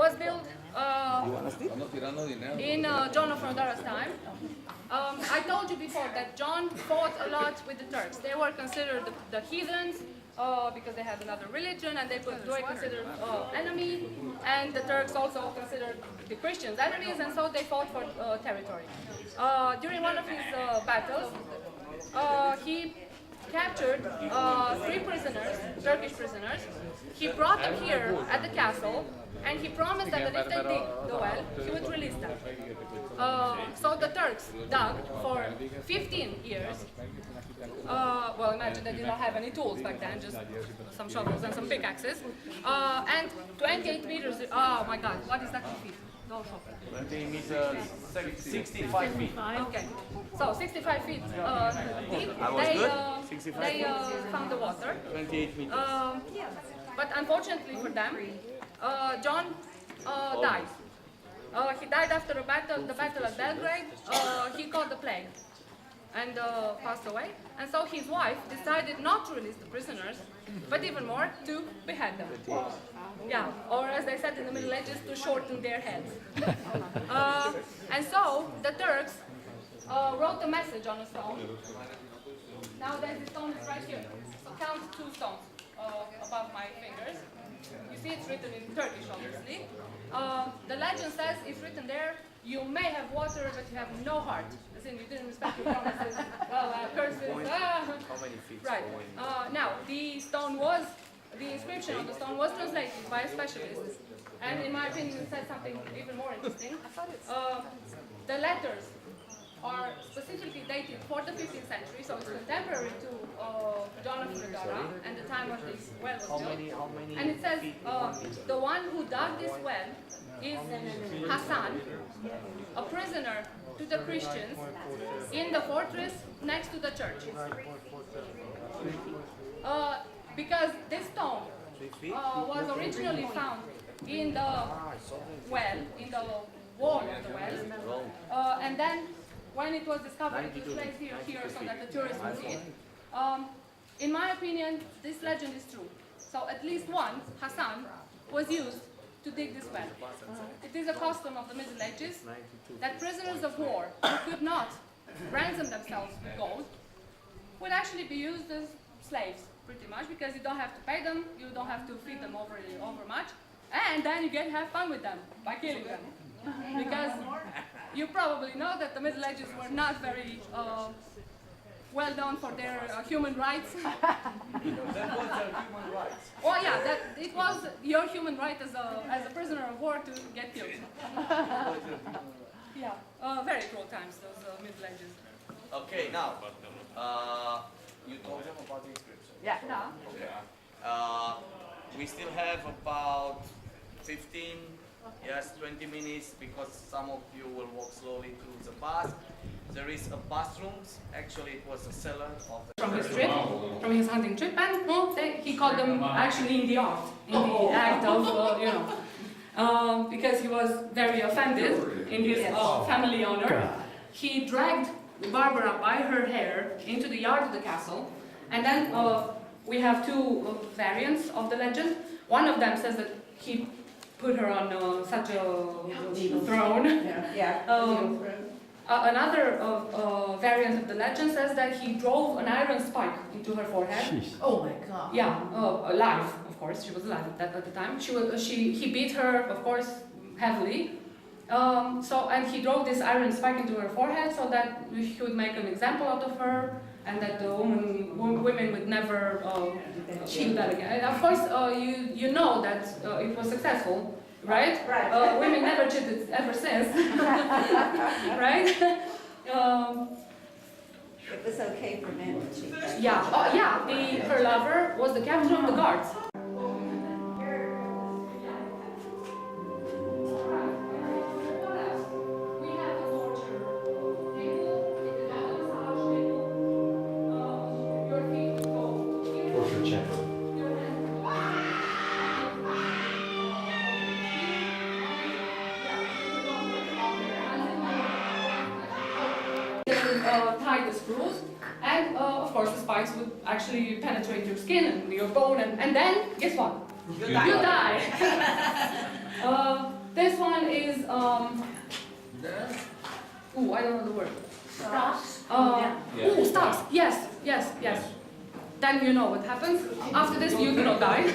was built in John of Hunedoara's time. I told you before that John fought a lot with the Turks. They were considered the heathens because they had another religion, and they were considered enemy, and the Turks also considered the Christians enemies, and so they fought for territory. During one of his battles, he captured 3 prisoners, Turkish prisoners. He brought them here at the castle, and he promised that if they dig the well, he would release them. So the Turks dug for 15 years. Well, imagine they did not have any tools back then, just some shovels and some pickaxes. And 28 meters, oh my God, what is that in feet? 20 meters, 65 feet. Okay, so 65 feet deep, they found the water. 28 meters. But unfortunately for them, John died. He died after the battle at Belgrade. He caught the plague and passed away. And so his wife decided not to release the prisoners, but even more, to behead them. Yeah, or as they said in the Middle Ages, to shorten their heads. And so the Turks wrote a message on a stone. Nowadays the stone is right here. So count 2 stones above my fingers. You see it's written in Turkish, obviously. The legend says it's written there, you may have water, but you have no heart. As in, you didn't respect your promises, curses. How many feet? Right. Now, the inscription on the stone was translated by a specialist. And in my opinion, it said something even more interesting. The letters are specifically dated for the 15th century, so it's contemporary to John of Hunedoara and the time when this well was built. And it says the one who dug this well is Hassan, a prisoner to the Christians in the fortress next to the church. Because this stone was originally found in the well, in the wall of the well, and then when it was discovered, it was placed here so that the tourists would see it. In my opinion, this legend is true. So at least once, Hassan was used to dig this well. It is a custom of the Middle Ages that prisoners of war who could not ransom themselves with gold would actually be used as slaves, pretty much, because you don't have to pay them, you don't have to feed them over much, and then you get to have fun with them by killing them. Because you probably know that the Middle Ages were not very well known for their human rights. That was their human rights. Well, yeah, it was your human right as a prisoner of war to get killed. Yeah, very cruel times, those Middle Ages. Okay, now, you told them about the inscription. Yeah. Okay. We still have about 15, 20 minutes, because some of you will walk slowly through the bus. There is a bathroom. Actually, it was a cellar of the from his trip, from his hunting trip, and he called them actually in the act of, because he was very offended in his family honor. He dragged Barbara by her hair into the yard of the castle, and then we have 2 variants of the legend. One of them says that he put her on such a throne. Another variant of the legend says that he drove an iron spike into her forehead. Jeez. Oh my God. Yeah, alive, of course. She was alive at the time. He beat her, of course, heavily. And he drove this iron spike into her forehead so that he would make an example out of her, and that the women would never cheat that again. And of course, you know that it was successful. Right? Right. Women never cheated ever since. Right? It was okay for men to cheat. Yeah. Her lover was the captain of the guards. Tie the screws, and of course the spikes would actually penetrate your skin and your bone, and then guess what? You die. these, I don't know the word. Stops? Stops. Yes. Then you know what happens. After this, you do not die.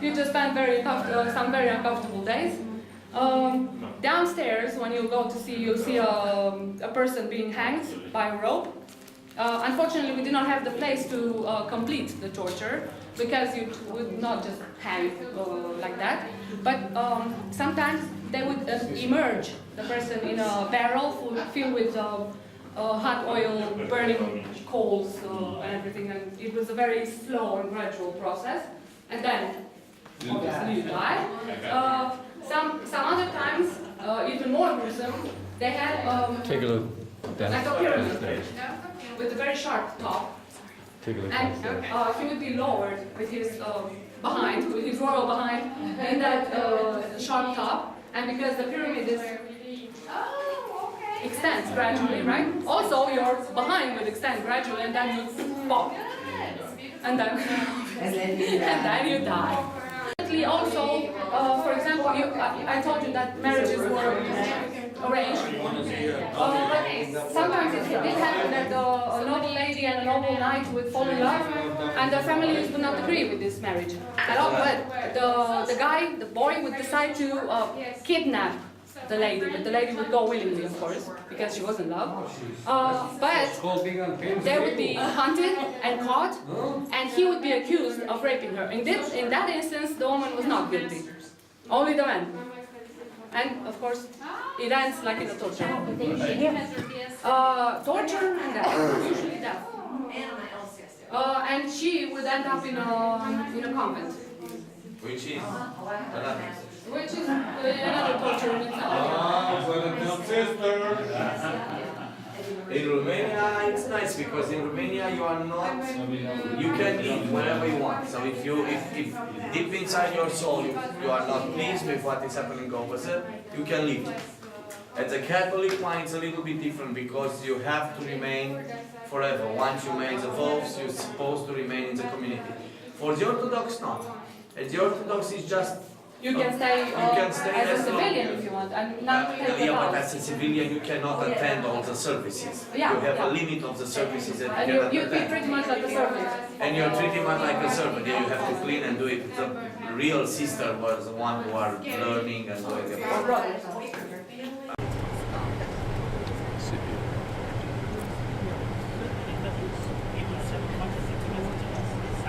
You just spend some very uncomfortable days. Downstairs, when you go to see, you see a person being hanged by a rope. Unfortunately, we did not have the place to complete the torture because you would not just hang like that. But sometimes they would emerge the person in a barrel filled with hot oil, burning coals and everything. And it was a very slow and gradual process. And then, obviously, you die. Some other times, even more gruesome, they had Take a look. like a pyramid with a very sharp top. Take a look. And he would be lowered with his with his royal behind, in that sharp top. And because the pyramid extends gradually, right? Also, your behind will extend gradually, and then you pop, and then you die. Also, for example, I told you that marriages were arranged. Sometimes it did happen that a noble lady and a noble knight would fall in love, and the families would not agree with this marriage at all. But the boy, would decide to kidnap the lady, but the lady would go willingly, of course, because she was in love. But they would be hunted and caught, and he would be accused of raping her. In that instance, the woman was not guilty, only the man. And of course, it ends like in a torture. Torture and death, usually death. And she would end up in a convent. Which is Which is another torture in itself. in Romania, it's nice because in Romania you are not, you can live wherever you want. So if deep inside your soul you are not pleased with what is happening opposite, you can leave. As a Catholic one, it's a little bit different because you have to remain forever. Once you make the vows, you're supposed to remain in the community. For the Orthodox, not. And the Orthodox is just You can stay as a civilian if you want, and not take the but vows. as a civilian you cannot attend all the services. Yeah, You have yeah. a limit of the services that And you cannot you'd be attend. pretty much like a servant. And you're treated much like a servant. Yeah, you have to clean and do it. The real sister was the one who are learning and doing it. Or brother. Sibiu.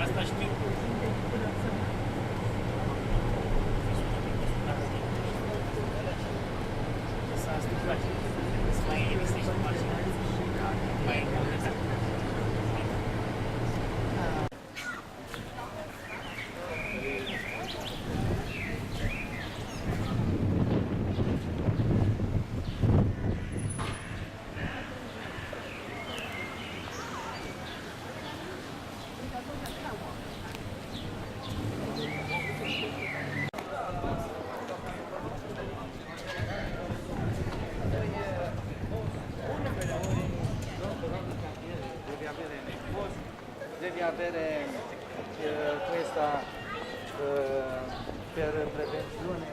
Asta știu. S-a stupat. Să mai investești în mașină. Mai mult. Devi avere questa per prevenzione